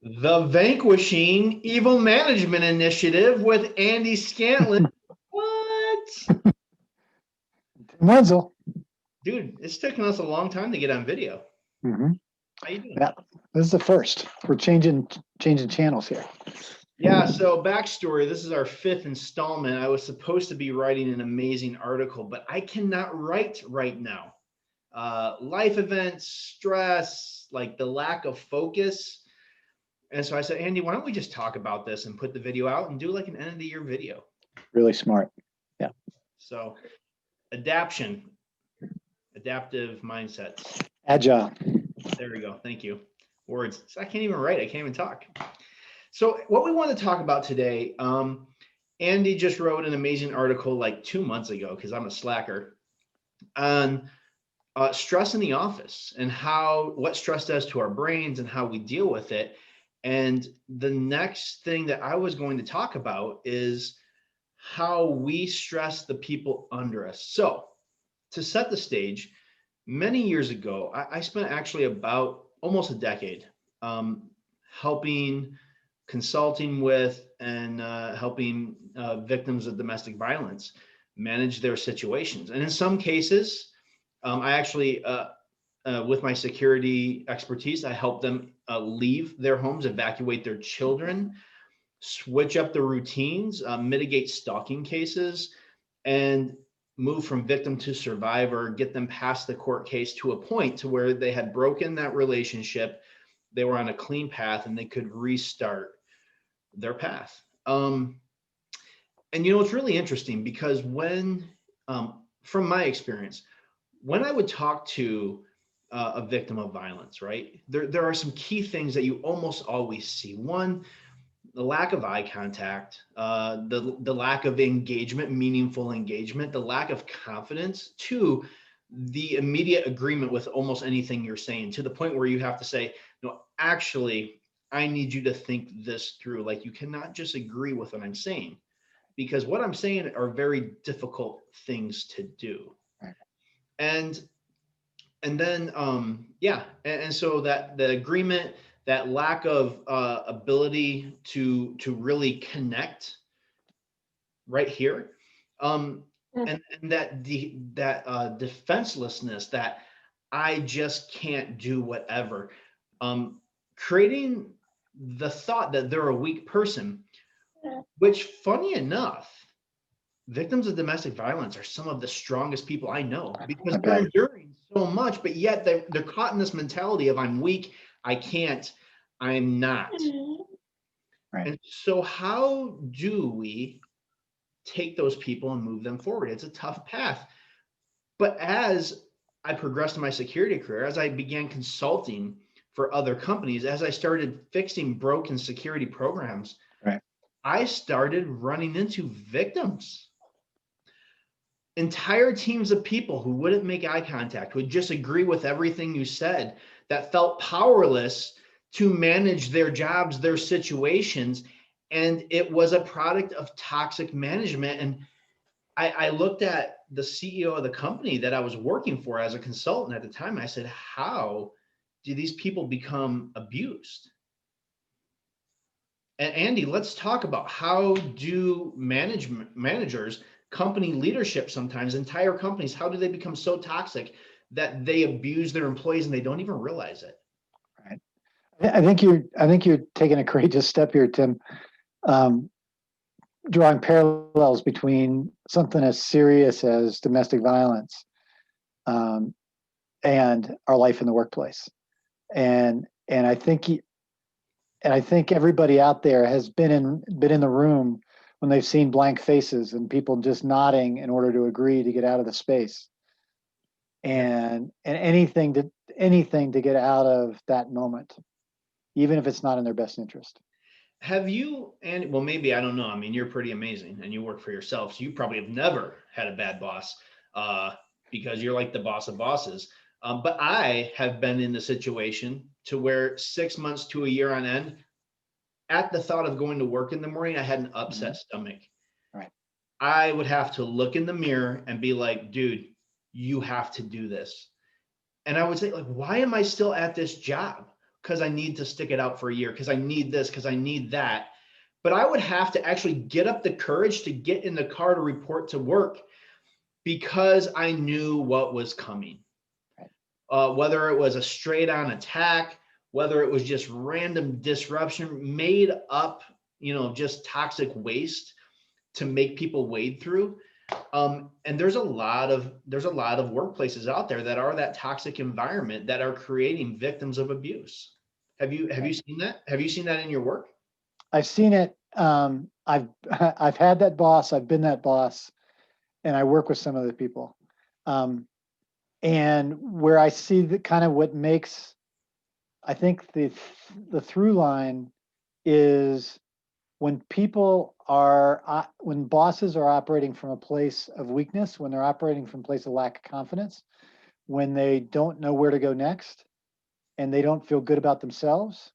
The Vanquishing Evil Management Initiative with Andy Scantlin. What? Wenzel. Dude, it's taken us a long time to get on video. Mm-hmm. How you doing? Yeah, this is the first. We're changing channels here. Yeah, so backstory, this is our 5th installment. I was supposed to be writing an amazing article, but I cannot write right now. Life events, stress, like the lack of focus. And so I said, Andy, why don't we just talk about this and put the video out and do like an end of the year video? Really smart. Yeah. So adaptive mindsets. Agile. There we go. Thank you. Words. So I can't even write. I can't even talk. So what we want to talk about today, Andy just wrote an amazing article like 2 months ago, because I'm a slacker, on stress in the office and what stress does to our brains and how we deal with it. And the next thing that I was going to talk about is how we stress the people under us. So to set the stage, many years ago, I spent actually about almost a decade consulting with and helping victims of domestic violence manage their situations. And in some cases, I actually, with my security expertise, I helped them leave their homes, evacuate their children, switch up the routines, mitigate stalking cases, and move from victim to survivor, get them past the court case to a point to where they had broken that relationship, they were on a clean path, and they could restart their path. And it's really interesting because when, from my experience, when I would talk to a victim of violence, right, there are some key things that you almost always see. One, the lack of eye contact, the lack of engagement, meaningful engagement, the lack of confidence. Two, the immediate agreement with almost anything you're saying, to the point where you have to say, no, actually, I need you to think this through. Like, you cannot just agree with what I'm saying, because what I'm saying are very difficult things to do. And then and so that the agreement, that lack of ability to really connect right here, and that defenselessness, that I just can't do whatever, creating the thought that they're a weak person, which, funny enough, victims of domestic violence are some of the strongest people I know, because they're enduring so much, but yet they're caught in this mentality of, I'm weak, I can't, I'm not. Right. And so how do we take those people and move them forward? It's a tough path. But as I progressed in my security career, as I began consulting for other companies, as I started fixing broken security programs, right, I started running into victims. Entire teams of people who wouldn't make eye contact, would just agree with everything you said, that felt powerless to manage their jobs, their situations. And it was a product of toxic management. And I looked at the CEO of the company that I was working for as a consultant at the time. I said, how do these people become abused? And Andy, let's talk about, how do managers, company leadership, sometimes entire companies, how do they become so toxic that they abuse their employees and they don't even realize it? Right. I think you're taking a courageous step here, Tim, drawing parallels between something as serious as domestic violence and our life in the workplace. And I think everybody out there has been in the room when they've seen blank faces and people just nodding in order to agree to get out of the space, and anything to get out of that moment, even if it's not in their best interest. Have you, and well, maybe, I don't know. I mean, you're pretty amazing and you work for yourself, so you probably have never had a bad boss, because you're like the boss of bosses. But I have been in the situation to where 6 months to a year on end, at the thought of going to work in the morning, I had an upset stomach. Right. I would have to look in the mirror and be like, dude, you have to do this. And I would say, like, why am I still at this job? because I need to stick it out for a year, because I need this, because I need that. But I would have to actually get up the courage to get in the car to report to work because I knew what was coming. Whether it was a straight on attack, whether it was just random disruption made up, just toxic waste to make people wade through. And there's a lot of workplaces out there that are that toxic environment that are creating victims of abuse. Have you seen that? Have you seen that in your work? I've seen it. I've had that boss. I've been that boss, and I work with some of the people. And where I see the kind of what makes, I think the through line is when when bosses are operating from a place of weakness, when they're operating from a place of lack of confidence, when they don't know where to go next, and they don't feel good about themselves,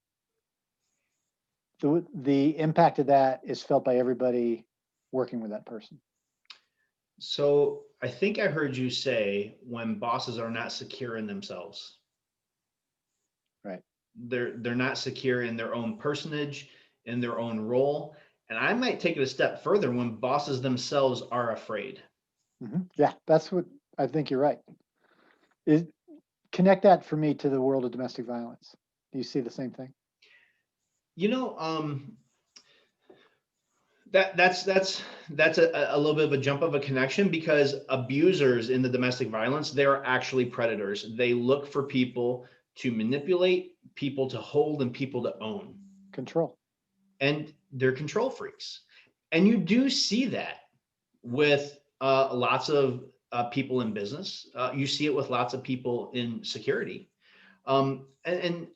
the impact of that is felt by everybody working with that person. So I think I heard you say when bosses are not secure in themselves. Right. They're not secure in their own personage, in their own role. And I might take it a step further when bosses themselves are afraid. Mm-hmm. Yeah, that's what I think you're right. Connect that for me to the world of domestic violence. Do you see the same thing? That's a little bit of a jump of a connection, because abusers in the domestic violence, they're actually predators. They look for people to manipulate, people to hold, and people to own. Control. And they're control freaks. And you do see that with lots of people in business. You see it with lots of people in security. And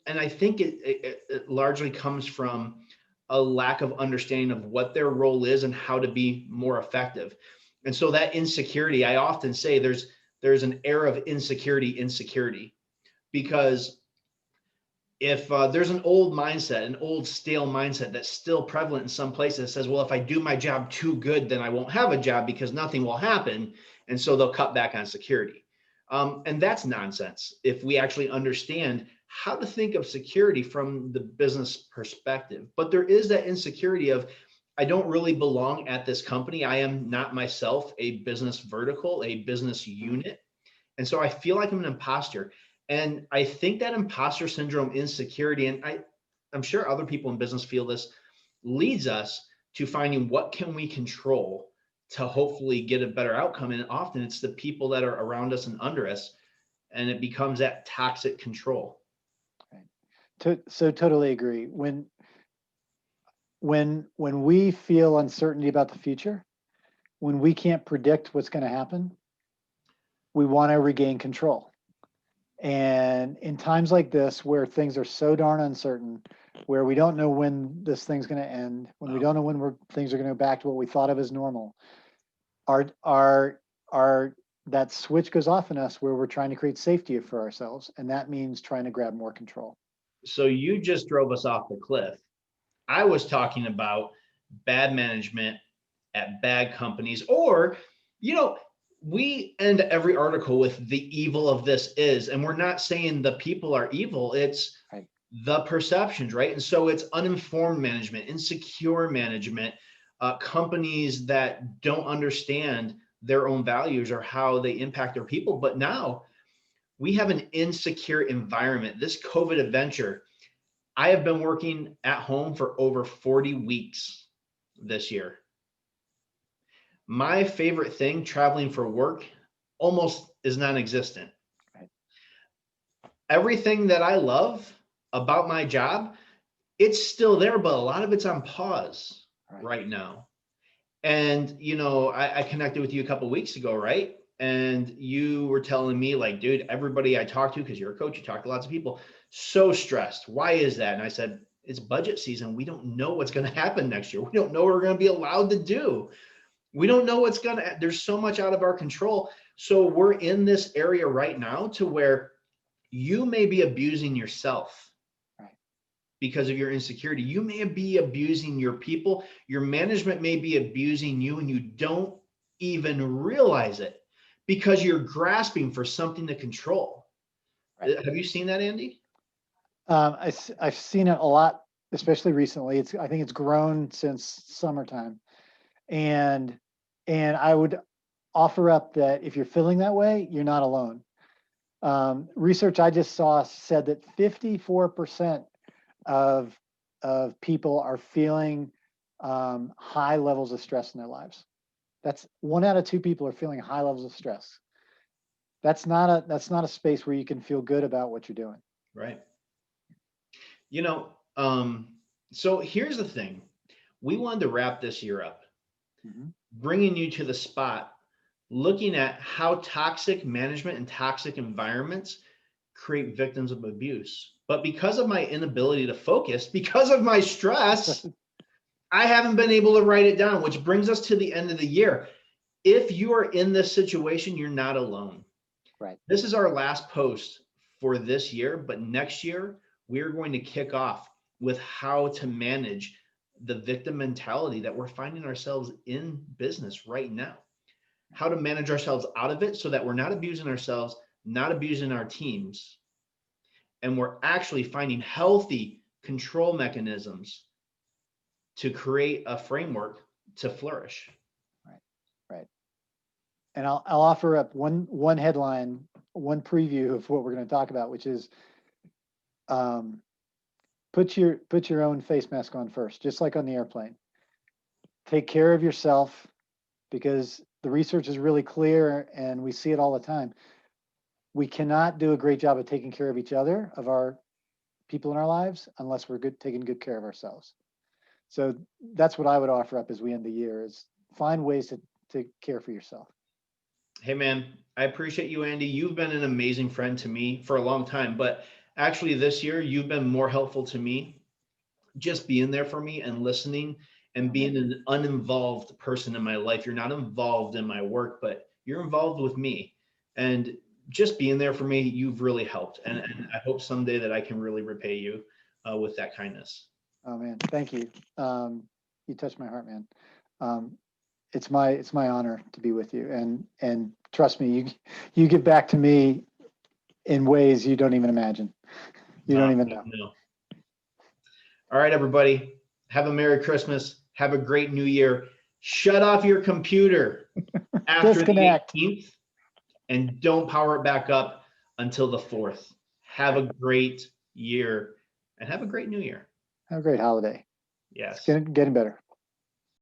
I think it largely comes from a lack of understanding of what their role is and how to be more effective. And so that insecurity, I often say there's an air of insecurity, because if there's an old mindset, an old stale mindset that's still prevalent in some places that says, well, if I do my job too good, then I won't have a job because nothing will happen. And so they'll cut back on security. And that's nonsense if we actually understand how to think of security from the business perspective. But there is that insecurity of, I don't really belong at this company. I am not myself a business vertical, a business unit. And so I feel like I'm an imposter. And I think that imposter syndrome, insecurity, and I'm sure other people in business feel this, leads us to finding what can we control to hopefully get a better outcome. And often it's the people that are around us and under us, and it becomes that toxic control. Right. So totally agree. When we feel uncertainty about the future, when we can't predict what's going to happen, we want to regain control. And in times like this, where things are so darn uncertain, where we don't know when this thing's going to end, when we don't know when things are going to go back to what we thought of as normal, our that switch goes off in us where we're trying to create safety for ourselves, and that means trying to grab more control. So you just drove us off the cliff. I was talking about bad management at bad companies, or, we end every article with the evil of this is, and we're not saying the people are evil. It's right. The perceptions, right? And so it's uninformed management, insecure management, companies that don't understand their own values or how they impact their people. But now we have an insecure environment. This COVID adventure, I have been working at home for over 40 weeks this year. My favorite thing, traveling for work, almost is non-existent. Right. Everything that I love about my job, it's still there, but a lot of it's on pause right now. And, I connected with you a couple of weeks ago, right? And you were telling me, like, dude, everybody I talk to, because you're a coach, you talk to lots of people, so stressed. Why is that? And I said, it's budget season. We don't know what's going to happen next year. We don't know what we're going to be allowed to do. We don't know what's going to, there's so much out of our control. So we're in this area right now to where you may be abusing yourself because of your insecurity. You may be abusing your people. Your management may be abusing you, and you don't even realize it because you're grasping for something to control. Right. Have you seen that, Andy? I've seen it a lot, especially recently. I think it's grown since summertime. And I would offer up that if you're feeling that way, you're not alone. Research I just saw said that 54% of people are feeling high levels of stress in their lives. That's 1 out of 2 people are feeling high levels of stress. That's not a space where you can feel good about what you're doing. Right. You know, so here's the thing. We wanted to wrap this year up, bringing you to the spot, looking at how toxic management and toxic environments create victims of abuse. But because of my inability to focus, because of my stress, I haven't been able to write it down, which brings us to the end of the year. If you are in this situation, you're not alone. Right. This is our last post for this year, but next year, we're going to kick off with how to manage the victim mentality that we're finding ourselves in business right now. How to manage ourselves out of it so that we're not abusing ourselves, not abusing our teams, and we're actually finding healthy control mechanisms to create a framework to flourish. Right. And I'll offer up one headline, one preview of what we're going to talk about, which is put your own face mask on first, just like on the airplane. Take care of yourself, because the research is really clear and we see it all the time. We cannot do a great job of taking care of each other, of our people in our lives, unless we're taking good care of ourselves. So that's what I would offer up as we end the year, is find ways to care for yourself. Hey man, I appreciate you, Andy. You've been an amazing friend to me for a long time, but actually this year you've been more helpful to me, just being there for me and listening and being an uninvolved person in my life. You're not involved in my work, but you're involved with me. And just being there for me, you've really helped. And I hope someday that I can really repay you with that kindness. Oh man, thank you. You touched my heart, man. It's my honor to be with you, and trust me, you give back to me in ways you don't even imagine. You don't even know. All right, everybody, have a Merry Christmas. Have a great New Year. Shut off your computer after Disconnect. the 18th and don't power it back up until the 4th. Have a great year and have a great New Year. Have a great holiday. Yes. It's getting better.